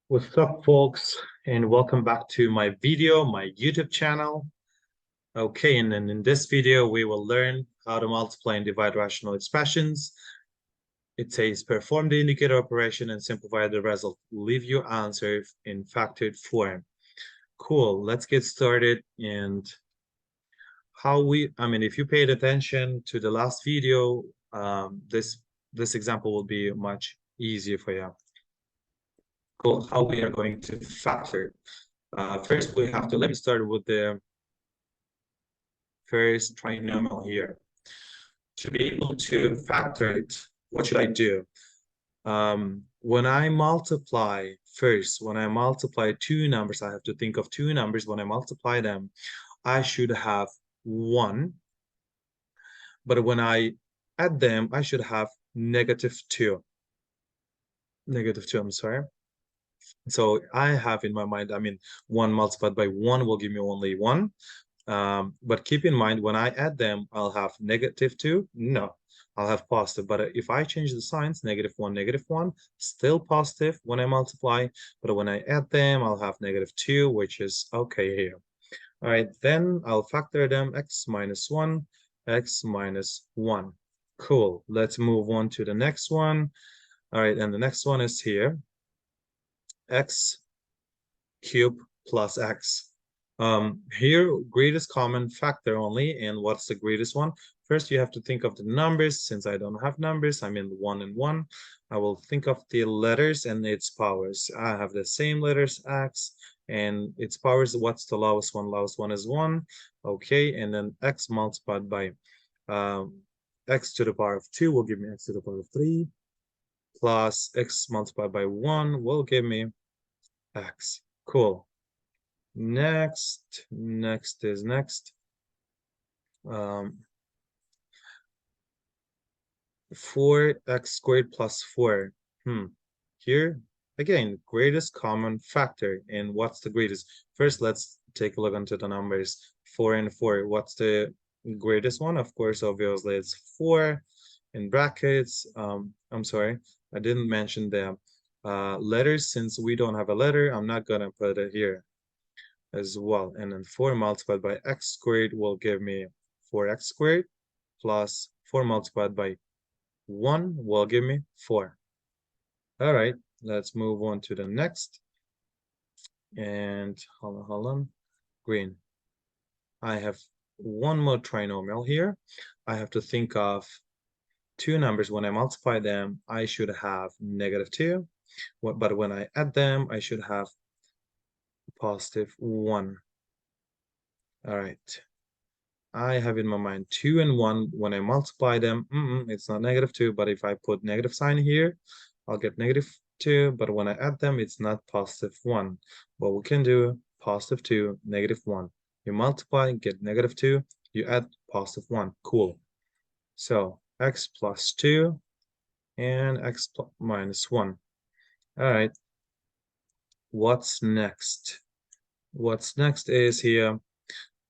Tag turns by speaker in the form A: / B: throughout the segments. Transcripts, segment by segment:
A: What's up, folks, and welcome back to my video, my YouTube channel. Okay, and then in this video, we will learn how to multiply and divide rational expressions. It says perform the indicator operation and simplify the result. Leave your answer in factored form. Cool, let's get started. And if you paid attention to the last video, this example will be much easier for you. Cool, how we are going to factor. First, let me start with the first trinomial here. To be able to factor it, what should I do? When I multiply two numbers, I have to think of two numbers. When I multiply them, I should have 1. But when I add them, I should have -2. -2, I'm sorry. So I have in my mind, 1 multiplied by 1 will give me only 1. But keep in mind, when I add them, I'll have -2. No, I'll have positive. But if I change the signs, -1, -1, still positive when I multiply. But when I add them, I'll have -2, which is okay here. All right, then I'll factor them x minus 1, x minus 1. Cool. Let's move on to the next one. All right, and the next one is here. X cubed plus x. Here, greatest common factor only. And what's the greatest one? First, you have to think of the numbers. Since I don't have numbers, I'm in 1 and 1. I will think of the letters and its powers. I have the same letters, x, and its powers. What's the lowest one? Lowest one is 1. Okay, and then x multiplied by x to the power of 2 will give me x to the power of 3, plus x multiplied by 1 will give me x. Cool. Next. 4x squared plus 4. Here, again, greatest common factor. And what's the greatest? First, let's take a look into the numbers. 4 and 4. What's the greatest one? Of course, obviously, it's 4 in brackets. I'm sorry, I didn't mention the letters. Since we don't have a letter, I'm not going to put it here as well. And then 4 multiplied by x squared will give me 4x squared, plus 4 multiplied by 1 will give me 4. All right, let's move on to the next. And hold on, green. I have one more trinomial here. I have to think of two numbers. When I multiply them, I should have -2. But when I add them, I should have +1. All right. I have in my mind 2 and 1. When I multiply them, it's not -2, but if I put negative sign here, I'll get -2. But when I add them, it's not +1. What we can do, +2, -1. You multiply, get -2, you add +1. Cool. So x plus 2 and x minus 1. All right. What's next? What's next is here.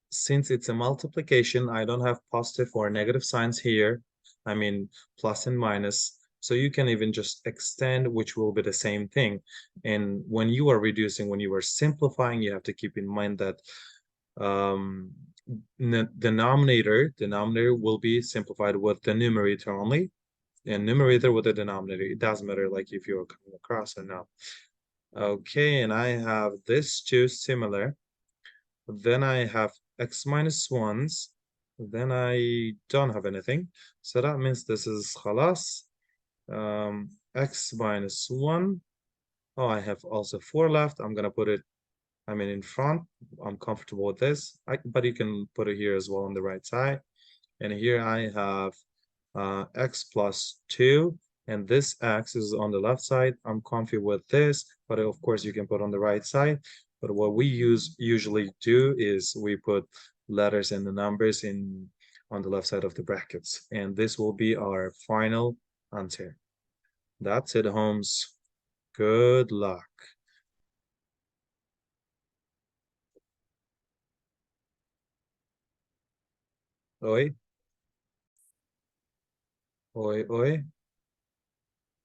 A: Since it's a multiplication, I don't have positive or negative signs here. Plus and minus. So you can even just extend, which will be the same thing. And when you are reducing, when you are simplifying, you have to keep in mind that denominator will be simplified with the numerator only, and numerator with the denominator. It doesn't matter like if you're coming across or not. Okay, and I have this two similar. Then I have x minus 1s. Then I don't have anything. So that means this is khalas. X minus 1. Oh, I have also 4 left. I'm going to put it, in front. I'm comfortable with this. But you can put it here as well on the right side. And here I have x plus 2. And this x is on the left side. I'm comfy with this. But of course, you can put on the right side. But what we usually do is we put letters and the numbers on the left side of the brackets. And this will be our final answer. That's it, Holmes. Good luck. Oi. Oi, oi.